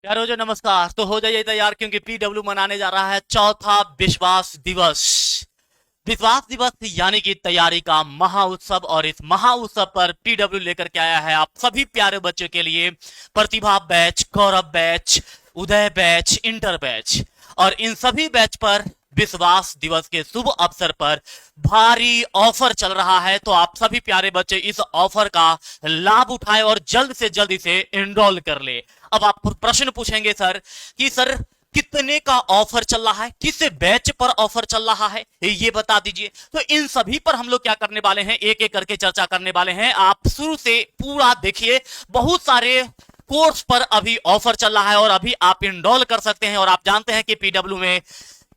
प्यारो जो नमस्कार। तो हो जाइए तैयार क्योंकि पीडब्ल्यू मनाने जा रहा है चौथा विश्वास दिवस। विश्वास दिवस यानी कि तैयारी का महा उत्सव, और इस महा उत्सव पर पीडब्ल्यू लेकर के आया है आप सभी प्यारे बच्चों के लिए प्रतिभा बैच, गौरव बैच, उदय बैच, इंटर बैच। और इन सभी बैच पर विश्वास दिवस के शुभ अवसर पर भारी ऑफर चल रहा है। तो आप सभी प्यारे बच्चे इस ऑफर का लाभ उठाएं और जल्द से जल्द इसे एनरोल कर ले। अब आप प्रश्न पूछेंगे सर कि सर कितने का ऑफर चल रहा है, किस बैच पर ऑफर चल रहा है, ये बता दीजिए। तो इन सभी पर हम लोग क्या करने वाले हैं, एक एक करके चर्चा करने वाले हैं। आप शुरू से पूरा देखिए। बहुत सारे कोर्स पर अभी ऑफर चल रहा है और अभी आप इनरोल कर सकते हैं। और आप जानते हैं कि पीडब्ल्यू में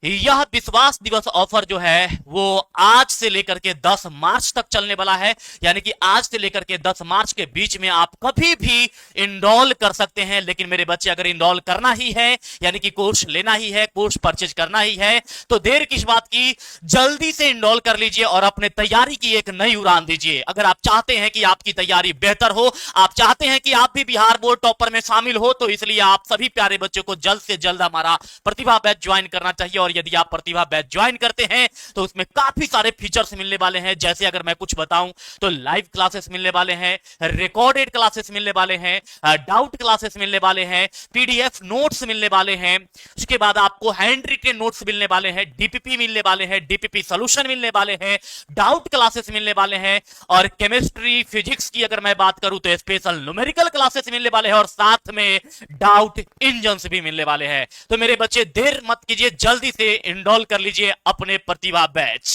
यह विश्वास दिवस ऑफर जो है वो आज से लेकर के 10 मार्च तक चलने वाला है। यानी कि आज से लेकर के 10 मार्च के बीच में आप कभी भी इनरोल कर सकते हैं। लेकिन मेरे बच्चे, अगर इनरोल करना ही है, यानी कि कोर्स लेना ही है, कोर्स परचेज करना ही है, तो देर किस बात की, जल्दी से इनरोल कर लीजिए और अपने तैयारी की एक नई उड़ान दीजिए। अगर आप चाहते हैं कि आपकी तैयारी बेहतर हो, आप चाहते हैं कि आप भी बिहार बोर्ड टॉपर में शामिल हो, तो इसलिए आप सभी प्यारे बच्चों को जल्द से जल्द हमारा प्रतिभा बैच ज्वाइन करना चाहिए। और यदि आप प्रतिभा बैच ज्वाइन करते हैं तो उसमें काफी सारे फीचर्स मिलने वाले हैं। जैसे अगर मैं कुछ बताऊं तो लाइव क्लासेस मिलने वाले हैं, रिकॉर्डेड क्लासेस मिलने वाले हैं, डाउट क्लासेस मिलने वाले हैं, पीडीएफ नोट्स मिलने वाले हैं। उसके बाद आपको हैंड रिटेन नोट्स मिलने वाले हैं, डीपीपी मिलने वाले हैं, डीपीपी सॉल्यूशन मिलने वाले हैं, डाउट क्लासेस मिलने वाले हैं। और केमिस्ट्री फिजिक्स की अगर मैं बात करूं तो स्पेशल न्यूमेरिकल क्लासेस मिलने वाले हैं और साथ में डाउट इंजन्स भी मिलने वाले हैं। तो मेरे बच्चे देर मत कीजिए, जल्दी से इनरोल कर लीजिए अपने प्रतिभा बैच।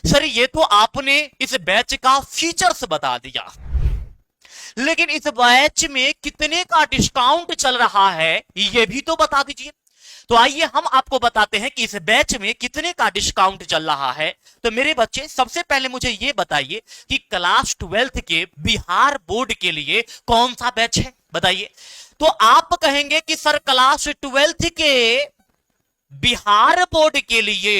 सर ये तो आपने इस बैच का फीचर्स बता दिया, लेकिन इस बैच में कितने का डिस्काउंट चल रहा है ये भी तो बता दीजिए। तो आइए हम आपको बताते हैं कि इस बैच में कितने का डिस्काउंट चल रहा है। तो मेरे बच्चे सबसे पहले मुझे ये बताइए कि क्लास 12 के बिहार बोर्ड के लिए कौन सा बैच है, बताइए। तो आप कहेंगे कि सर क्लास 12 के बिहार बोर्ड के लिए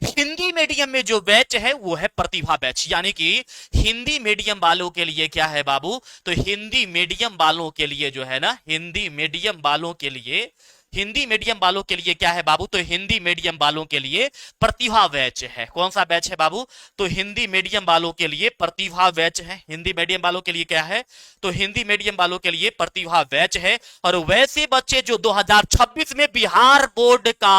हिंदी मीडियम में जो बैच है वो है प्रतिभा बैच। यानी कि हिंदी मीडियम वालों के लिए क्या है बाबू, तो हिंदी मीडियम वालों के लिए जो है ना, हिंदी मीडियम वालों के लिए, हिंदी मीडियम वालों के लिए क्या है बाबू, तो हिंदी मीडियम वालों के लिए प्रतिभा बैच है। कौन सा बैच है बाबू, तो हिंदी मीडियम वालों के लिए प्रतिभा बैच है। हिंदी मीडियम वालों के लिए क्या है, तो हिंदी मीडियम वालों के लिए प्रतिभा बैच है। और वैसे बच्चे जो 2026 में बिहार बोर्ड का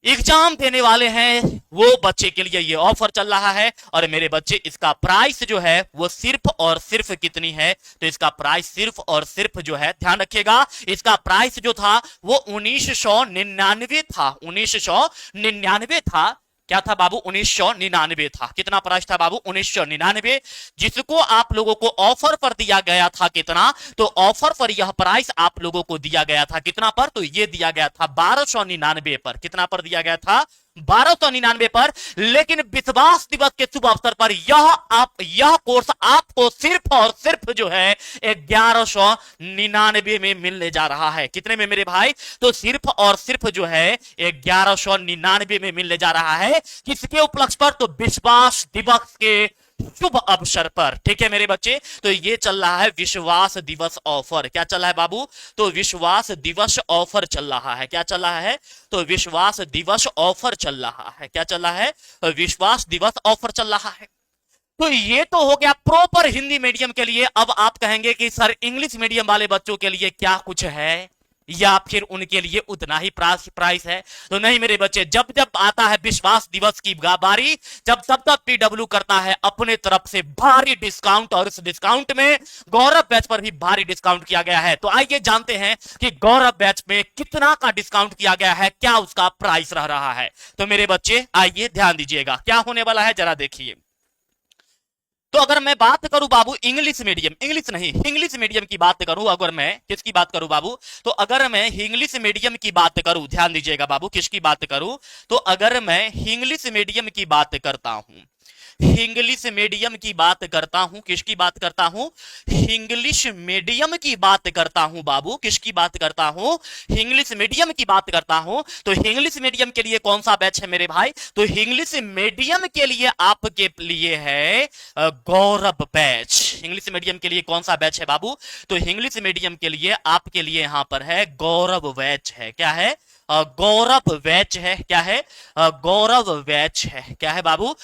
एग्जाम देने वाले हैं वो बच्चे के लिए ये ऑफर चल रहा है। और मेरे बच्चे इसका प्राइस जो है वो सिर्फ और सिर्फ कितनी है, तो इसका प्राइस सिर्फ और सिर्फ जो है, ध्यान रखिएगा, इसका प्राइस जो था वो 1999 था। 1999 था। क्या था बाबू, 1999 था। कितना प्राइस था बाबू, 1999। जिसको आप लोगों को ऑफर पर दिया गया था कितना, तो ऑफर पर यह प्राइस आप लोगों को दिया गया था कितना पर, तो ये दिया गया था 1299 पर। कितना पर दिया गया था, 1299 पर। लेकिन विश्वास दिवस के शुभ अवसर पर यह कोर्स आपको सिर्फ और सिर्फ जो है 1199 में मिलने जा रहा है। कितने में मेरे भाई, तो सिर्फ और सिर्फ जो है 1199 में मिलने जा रहा है। किसके उपलक्ष्य पर, तो विश्वास दिवस के शुभ अवसर पर। ठीक है मेरे बच्चे, तो ये चल रहा है विश्वास दिवस ऑफर। क्या चल रहा है बाबू, तो विश्वास दिवस ऑफर चल रहा है। क्या चल रहा है, तो विश्वास दिवस ऑफर चल रहा है। क्या चल रहा है, तो विश्वास दिवस ऑफर चल रहा है। तो ये तो हो गया प्रॉपर हिंदी मीडियम के लिए। अब आप कहेंगे कि सर इंग्लिश मीडियम वाले बच्चों के लिए क्या कुछ है, या फिर उनके लिए उतना ही प्राइस है। तो नहीं मेरे बच्चे, जब जब आता है विश्वास दिवस की बारी, जब तब पीडब्ल्यू करता है अपने तरफ से भारी डिस्काउंट। और इस डिस्काउंट में गौरव बैच पर भी भारी डिस्काउंट किया गया है। तो आइए जानते हैं कि गौरव बैच में कितना का डिस्काउंट किया गया है, क्या उसका प्राइस रह रहा है। तो मेरे बच्चे आइए ध्यान दीजिएगा क्या होने वाला है, जरा देखिए। तो अगर मैं बात करूं बाबू इंग्लिश मीडियम, इंग्लिश नहीं इंग्लिश मीडियम की बात करूं, अगर मैं किसकी बात करूं बाबू, तो अगर मैं इंग्लिश मीडियम की बात करूं, ध्यान दीजिएगा बाबू, किसकी बात करूं, तो अगर मैं इंग्लिश मीडियम की बात करता हूं, इंग्लिश मीडियम की बात करता हूं। किसकी बात करता हूं? इंग्लिश मीडियम की बात करता हूं बाबू। किसकी बात करता हूं? इंग्लिश मीडियम की बात करता हूं। तो इंग्लिश मीडियम के लिए कौन सा बैच है मेरे भाई? तो इंग्लिश मीडियम के लिए आपके लिए है गौरव बैच। इंग्लिश मीडियम के लिए कौन सा बैच है बाबू? तो इंग्लिश मीडियम के लिए आपके लिए यहां पर है गौरव बैच है। क्या है? गौरव बैच है। क्या है? गौरव बैच है। क्या है बाबू?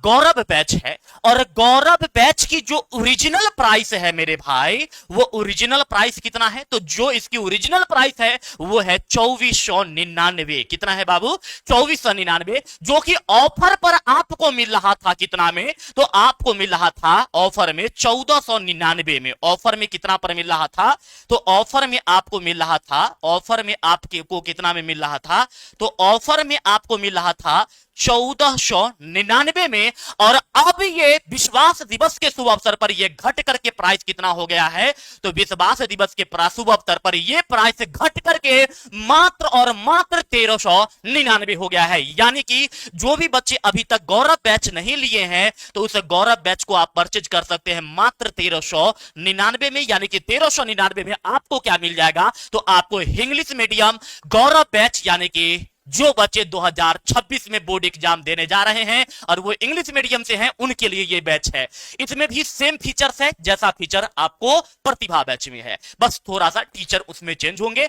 गौरव बैच है। और गौरव बैच की जो ओरिजिनल प्राइस है मेरे भाई, वो ओरिजिनल प्राइस कितना है? तो जो इसकी ओरिजिनल प्राइस है वो है 2499। कितना है बाबू? 2499, जो कि ऑफर पर आपको मिल रहा था कितना में? तो आपको मिल रहा था ऑफर में 1499 में। ऑफर में कितना पर मिल रहा था? तो ऑफर में आपको मिल रहा था, ऑफर में आपके को कितना में मिल रहा था? तो ऑफर में आपको मिल रहा था 1499 में। और अब ये विश्वास दिवस के शुभ अवसर पर ये घट करके प्राइस कितना हो गया है? तो विश्वास दिवस के शुभ अवसर पर ये प्राइस घट करके मात्र और मात्र 1399 हो गया है। यानी कि जो भी बच्चे अभी तक गौरव बैच नहीं लिए हैं तो उस गौरव बैच को आप परचेज कर सकते हैं मात्र 1399 में। यानी कि 1399 में आपको क्या मिल जाएगा? तो आपको इंग्लिश मीडियम गौरव बैच, यानी कि जो बच्चे 2026 में बोर्ड एग्जाम देने जा रहे हैं और वो इंग्लिश मीडियम से हैं, उनके लिए ये बैच है। इसमें भी सेम फीचर्स है जैसा फीचर आपको प्रतिभा बैच में है, बस थोड़ा सा टीचर उसमें चेंज होंगे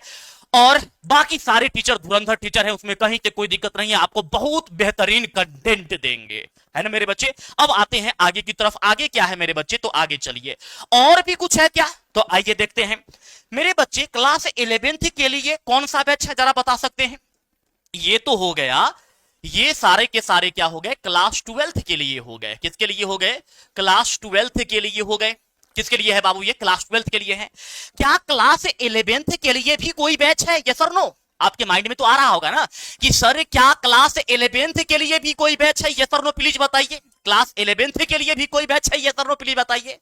और बाकी सारे टीचर धुरंधर टीचर हैं, उसमें कहीं से कोई दिक्कत नहीं है। आपको बहुत बेहतरीन कंटेंट देंगे, है ना मेरे बच्चे। अब आते हैं आगे की तरफ। आगे क्या है मेरे बच्चे? तो आगे चलिए, और भी कुछ है क्या? तो आइए देखते हैं मेरे बच्चे। क्लास 11th के लिए कौन सा बैच है, जरा बता सकते हैं? ये तो हो गया, ये सारे के सारे क्या हो गए? क्लास 12th के लिए हो गए। किसके लिए हो गए? क्लास 12th के लिए हो गए। किसके लिए है बाबू? ये क्लास 12th के लिए है। क्या क्लास 11th के लिए भी कोई बैच है? यस और नो? आपके माइंड में तो आ रहा होगा ना कि सर क्या क्लास 11th के लिए भी कोई बैच है? यस और नो प्लीज बताइए। क्लास 11th के लिए भी कोई बैच है? यस और नो प्लीज बताइए।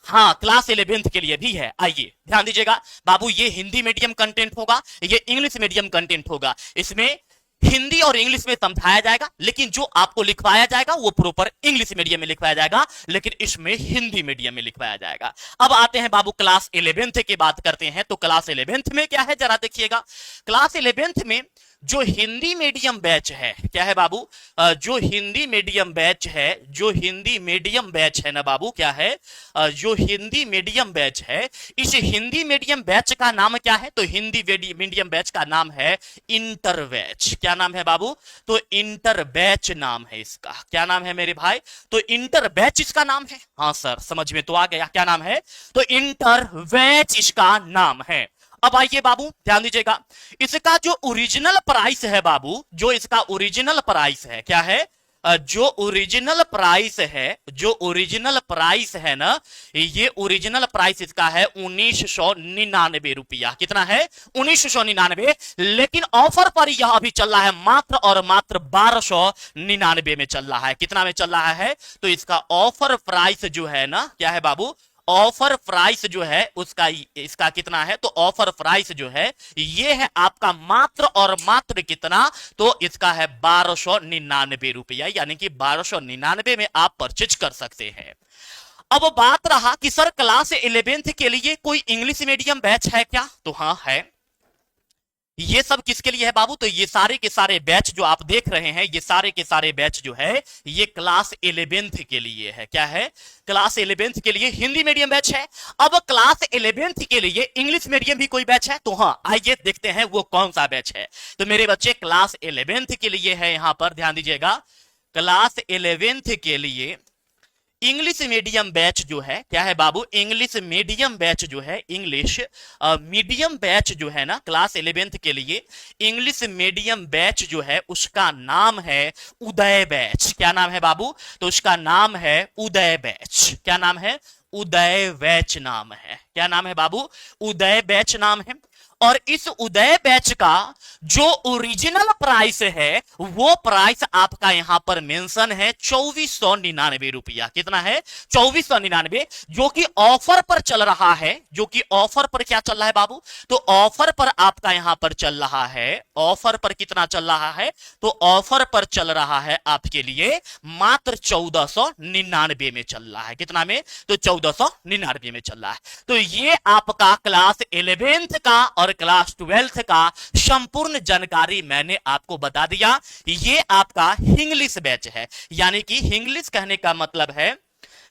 हाँ, क्लास 11th के लिए भी है। आइए ध्यान दीजिएगा बाबू, ये हिंदी मीडियम कंटेंट होगा, ये इंग्लिश मीडियम कंटेंट होगा। इसमें हिंदी और इंग्लिश में समझाया जाएगा, लेकिन जो आपको लिखवाया जाएगा वो प्रॉपर इंग्लिश मीडियम में लिखवाया जाएगा, लेकिन इसमें हिंदी मीडियम में लिखवाया जाएगा। अब आते हैं बाबू क्लास 11th की बात करते हैं। तो क्लास 11th में क्या है, जरा देखिएगा। क्लास 11th में जो हिंदी मीडियम बैच है, क्या है बाबू? जो हिंदी मीडियम बैच है, जो हिंदी मीडियम बैच है ना बाबू, क्या है? जो हिंदी मीडियम बैच है, इस हिंदी मीडियम बैच का नाम क्या है? तो हिंदी मीडियम बैच का नाम है इंटर बैच। क्या नाम है बाबू? तो इंटर बैच नाम है इसका। क्या नाम है मेरे भाई? तो इंटर बैच इसका नाम है। हाँ सर, समझ में तो आ गया। क्या नाम है? तो इंटर बैच इसका नाम है। अब आइए बाबू ध्यान दीजिएगा, इसका जो ओरिजिनल प्राइस है बाबू, जो इसका ओरिजिनल प्राइस है, क्या है? जो ओरिजिनल प्राइस है, जो ओरिजिनल प्राइस है ना, ये ओरिजिनल प्राइस इसका है 1999 रुपया। कितना है? 1999। लेकिन ऑफर पर यह अभी चल रहा है मात्र और मात्र 1299 में चल रहा है। कितना में चल रहा है? तो इसका ऑफर प्राइस जो है ना, क्या है बाबू? ऑफर प्राइस जो है उसका, इसका कितना है? तो ऑफर प्राइस जो है ये है आपका मात्र और मात्र कितना? तो इसका है 1299 रुपया, यानी कि 1299 में आप परचेज कर सकते हैं। अब बात रहा कि सर क्लास 11th के लिए कोई इंग्लिश मीडियम बैच है क्या? तो हाँ है। ये सब किसके लिए है बाबू? तो ये सारे के सारे बैच जो आप देख रहे हैं, ये सारे के सारे बैच जो है ये क्लास 11th के लिए है। क्या है? क्लास 11th के लिए हिंदी मीडियम बैच है। अब क्लास 11th के लिए इंग्लिश मीडियम भी कोई बैच है? तो हाँ, आइए देखते हैं वो कौन सा बैच है। तो मेरे बच्चे क्लास 11th के लिए है, यहां पर ध्यान दीजिएगा, क्लास 11th के लिए इंग्लिश मीडियम बैच जो है, क्या है बाबू? इंग्लिश मीडियम बैच जो है, इंग्लिश मीडियम बैच जो है ना, क्लास 11th के लिए इंग्लिश मीडियम बैच जो है उसका नाम है उदय बैच। क्या नाम है बाबू? तो उसका नाम है उदय बैच। क्या नाम है? उदय बैच नाम है। क्या नाम है बाबू? उदय बैच नाम है। और इस उदय बैच का जो ओरिजिनल प्राइस है वो प्राइस आपका यहां पर मेंशन है 2499 रुपया। कितना है? 2499, जो कि ऑफर पर चल रहा है। जो कि ऑफर पर क्या चल रहा है बाबू? तो ऑफर पर आपका यहां पर चल रहा है, ऑफर पर कितना चल रहा है? तो ऑफर पर चल रहा है आपके लिए मात्र 1499 में चल रहा है। कितना में? तो 1499 में चल रहा है। तो ये आपका क्लास 11th का और क्लास 12th का संपूर्ण जानकारी मैंने आपको बता दिया। ये आपका इंग्लिश बैच है, यानी कि इंग्लिश कहने का मतलब है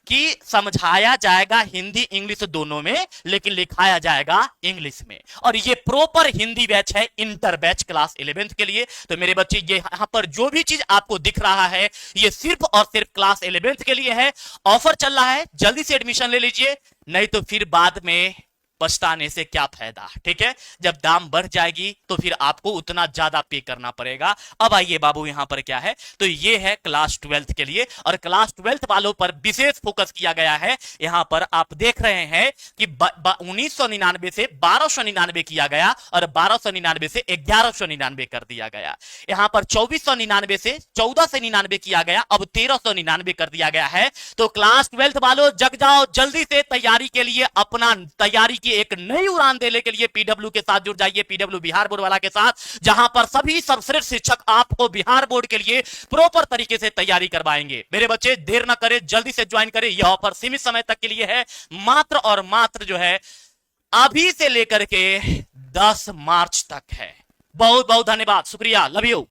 कि समझाया जाएगा हिंदी इंग्लिश दोनों में, लेकिन लिखाया जाएगा इंग्लिश में। और ये प्रॉपर हिंदी बैच है, इंटर बैच क्लास 11th के लिए। तो मेरे बच्चे, ये यहां पर जो भी चीज आपको दिख रहा है ये सिर्फ और सिर्फ क्लास 11th के लिए है। ऑफर चल रहा है, जल्दी से एडमिशन ले लीजिए, नहीं तो फिर बाद में पछताने से क्या फायदा। ठीक है, जब दाम बढ़ जाएगी तो फिर आपको उतना ज्यादा पे करना पड़ेगा। अब आइए बाबू, यहां पर क्या है? तो ये है क्लास 12th के लिए, और क्लास 12th वालों पर विशेष फोकस किया गया है। यहां पर आप देख रहे हैं कि 1999 से 1299 किया गया और 1299 से 1199 कर दिया गया। यहां पर 2499 से 1499 किया गया, अब 1399 कर दिया गया है। तो क्लास 12th वालों जग जाओ, जल्दी से तैयारी के लिए, अपना तैयारी की एक नई उड़ान देने के लिए पीडब्ल्यू के साथ जुड़ जाइए, पीडब्ल्यू बिहार बोर्ड वाला के साथ, जहां पर सभी सर्वश्रेष्ठ शिक्षक आपको बिहार बोर्ड के लिए प्रॉपर तरीके से तैयारी करवाएंगे। मेरे बच्चे देर ना करें, जल्दी से ज्वाइन करें। यह ऑफर सीमित समय तक के लिए है, मात्र और मात्र जो है अभी से लेकर के 10 मार्च तक है। बहुत बहुत धन्यवाद, शुक्रिया, लव यू।